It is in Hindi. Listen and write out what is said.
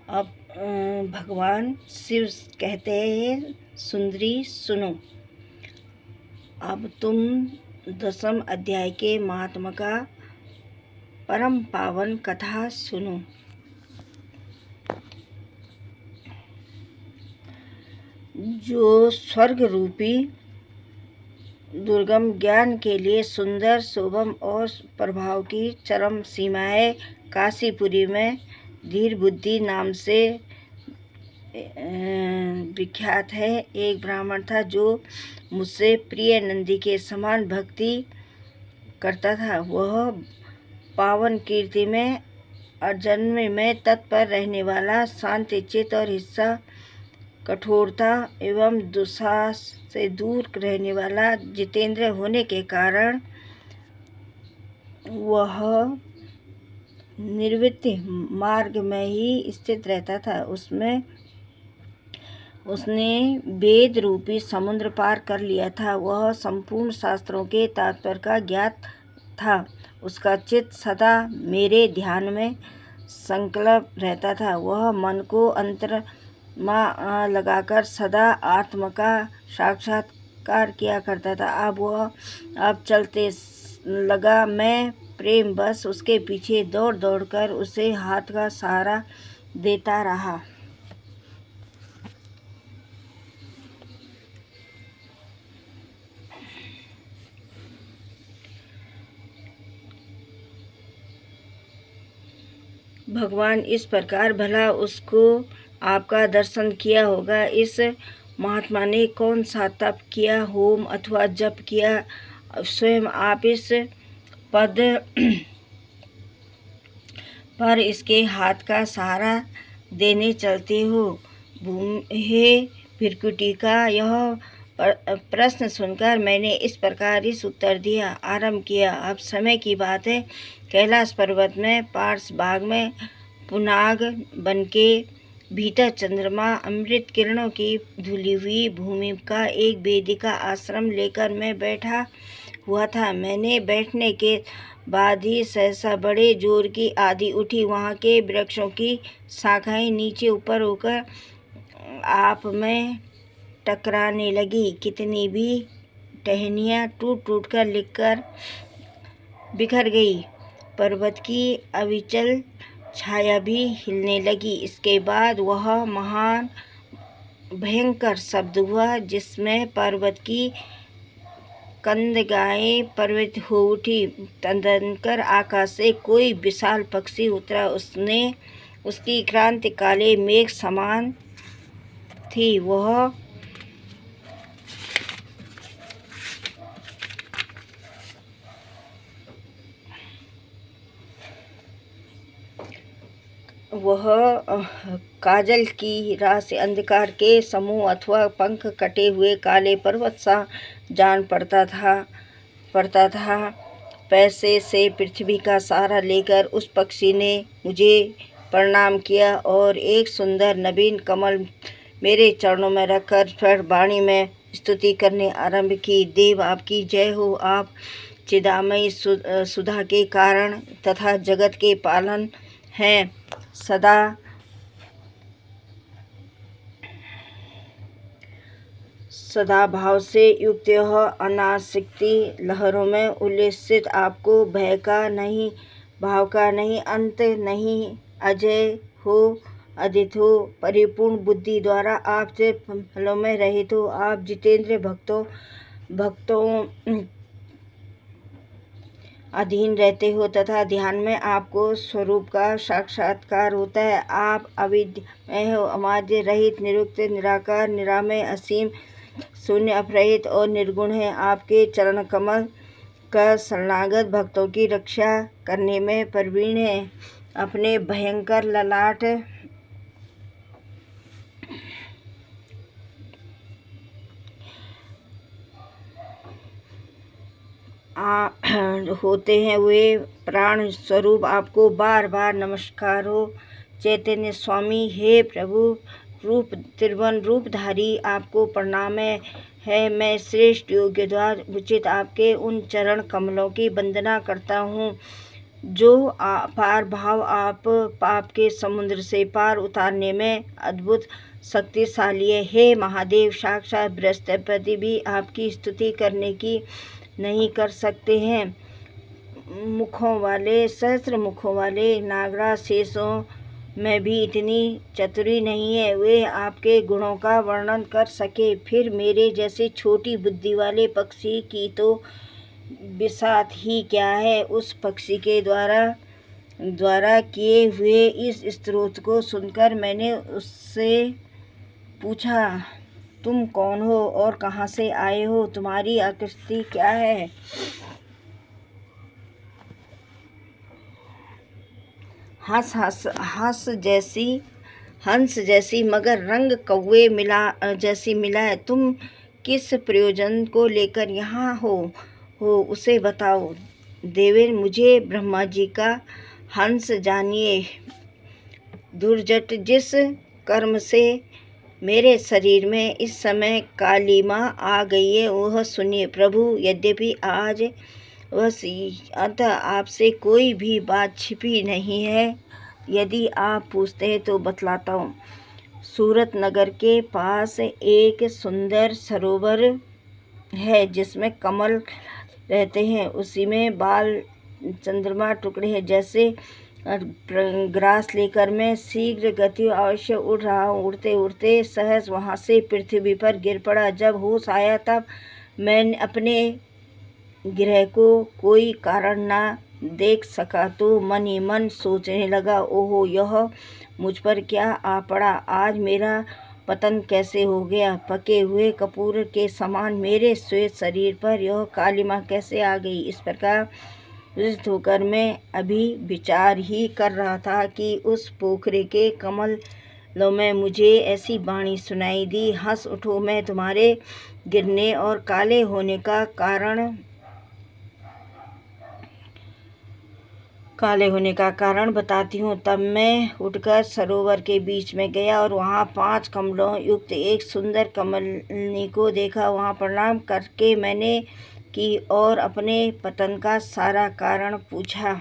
अब भगवान शिव कहते हैं, सुंदरी सुनो, अब तुम 10वें अध्याय के महात्मा का परम पावन कथा सुनो। जो स्वर्ग रूपी दुर्गम ज्ञान के लिए सुंदर, शुभम और प्रभाव की चरम सीमा है, काशीपुरी में धीर बुद्धि नाम से विख्यात है। एक ब्राह्मण था जो मुझसे प्रिय नंदी के समान भक्ति करता था। वह पावन कीर्ति में अर्जन्म में तत्पर रहने वाला, शांत चित्त और हिस्सा कठोरता एवं दुस्साहस से दूर रहने वाला, जितेंद्र होने के कारण वह निर्वृत्ति मार्ग में ही स्थित रहता था। उसने वेद रूपी समुद्र पार कर लिया था। वह संपूर्ण शास्त्रों के तात्पर्य का ज्ञात था। उसका चित्त सदा मेरे ध्यान में संकल्प रहता था। वह मन को अंतर्मा लगाकर सदा आत्मा का साक्षात्कार किया करता था। अब चलते लगा। मैं प्रेम बस उसके पीछे दौड़ दौड़कर उसे हाथ का सहारा देता रहा। भगवान इस प्रकार भला उसको आपका दर्शन किया होगा। इस महात्मा ने कौन सा तप किया, होम अथवा जप किया, स्वयं आप इस पद पर इसके हाथ का सहारा देने चलते हो। हे भृकुटी का यह प्रश्न सुनकर मैंने इस प्रकार इस उत्तर दिया आरंभ किया। अब समय की बात है। कैलाश पर्वत में पार्श बाग में पुनाग बन के भीतर चंद्रमा अमृत किरणों की धुली हुई भूमि का एक वेदिका आश्रम लेकर मैं बैठा हुआ था। मैंने बैठने के बाद ही सहसा बड़े जोर की आंधी उठी। वहाँ के वृक्षों की शाखाएं नीचे ऊपर होकर आप में टकराने लगी। कितनी भी टहनियाँ टूट टूट कर लिखकर बिखर गई। पर्वत की अविचल छाया भी हिलने लगी। इसके बाद वह महान भयंकर शब्द हुआ जिसमें पर्वत की कंदगाएं प्रवृत्त हो उठी। तदनंतर आकाश से कोई विशाल पक्षी उतरा। उसकी क्रांति काले मेघ समान थी। वह काजल की राशि अंधकार के समूह अथवा पंख कटे हुए काले पर्वत सा जान पड़ता था। पैसे से पृथ्वी का सहारा लेकर उस पक्षी ने मुझे प्रणाम किया और एक सुंदर नवीन कमल मेरे चरणों में रखकर फिर वाणी में स्तुति करने आरंभ की। देव आपकी जय हो। आप चिदामयी सुधा के कारण तथा जगत के पालन हैं। सदा भाव से युक्त यह अनासक्ति लहरों में उल्लसित आपको भय का नहीं, भाव का नहीं, अंत नहीं, अजय हो, अदित हो, परिपूर्ण बुद्धि द्वारा आप से फलों में रहित हो। आप जितेंद्र भक्तों अधीन रहते हो तथा ध्यान में आपको स्वरूप का साक्षात्कार होता है। आप अविद्यमय हो, अमाद्य, रहित, निरुक्त, निराकार, निरामय, असीम, शून्य, अपरहित और निर्गुण है। आपके चरण कमल का शरणागत भक्तों की रक्षा करने में प्रवीण है। अपने भयंकर ललाट होते हैं वे प्राण स्वरूप आपको बार बार नमस्कार हो। चैतन्य स्वामी, हे प्रभु रूप त्रिभुवन रूपधारी, आपको प्रणाम है। मैं श्रेष्ठ योग्य द्वारा उचित आपके उन चरण कमलों की वंदना करता हूँ जो पार भाव आप पाप के समुद्र से पार उतारने में अद्भुत शक्तिशाली है। हे महादेव, साक्षात बृहस्पति भी आपकी स्तुति करने की नहीं कर सकते हैं। मुखों वाले, सहस्र मुखों वाले नागराज शेषों में भी इतनी चतुरी नहीं है वे आपके गुणों का वर्णन कर सके। फिर मेरे जैसे छोटी बुद्धि वाले पक्षी की तो बिसात ही क्या है। उस पक्षी के द्वारा किए हुए इस स्तोत्र को सुनकर मैंने उससे पूछा, तुम कौन हो और कहाँ से आए हो? तुम्हारी आकृति क्या है? हंस जैसी मगर रंग कौवे जैसी मिला है। तुम किस प्रयोजन को लेकर यहाँ हो उसे बताओ। देवेर, मुझे ब्रह्मा जी का हंस जानिए। दुर्जट, जिस कर्म से मेरे शरीर में इस समय कालिमा आ गई है वह सुनिए। प्रभु, यद्यपि आज अतः आपसे कोई भी बात छिपी नहीं है। यदि आप पूछते हैं तो बतलाता हूँ। सूरत नगर के पास एक सुंदर सरोवर है जिसमें कमल रहते हैं। उसी में बाल चंद्रमा टुकड़े हैं। जैसे ग्रास लेकर मैं शीघ्र गति अवश्य उड़ रहा हूँ। उड़ते उड़ते सहज वहाँ से पृथ्वी पर गिर पड़ा। जब होश आया तब मैंने अपने गिरह को कोई कारण ना देख सका तो मन ही मन सोचने लगा, ओहो, यह मुझ पर क्या आ पड़ा। आज मेरा पतन कैसे हो गया? पके हुए कपूर के समान मेरे श्वेत शरीर पर यह कालिमा कैसे आ गई? इस प्रकार विचलित होकर मैं अभी विचार ही कर रहा था कि उस पोखरे के कमलों में मुझे ऐसी वाणी सुनाई दी, हंस उठो, मैं तुम्हारे गिरने और काले होने का कारण बताती हूँ। तब मैं उठकर सरोवर के बीच में गया और वहाँ 5 कमलों युक्त एक सुंदर कमलनी को देखा। वहाँ प्रणाम करके मैंने की और अपने पतन का सारा कारण पूछा।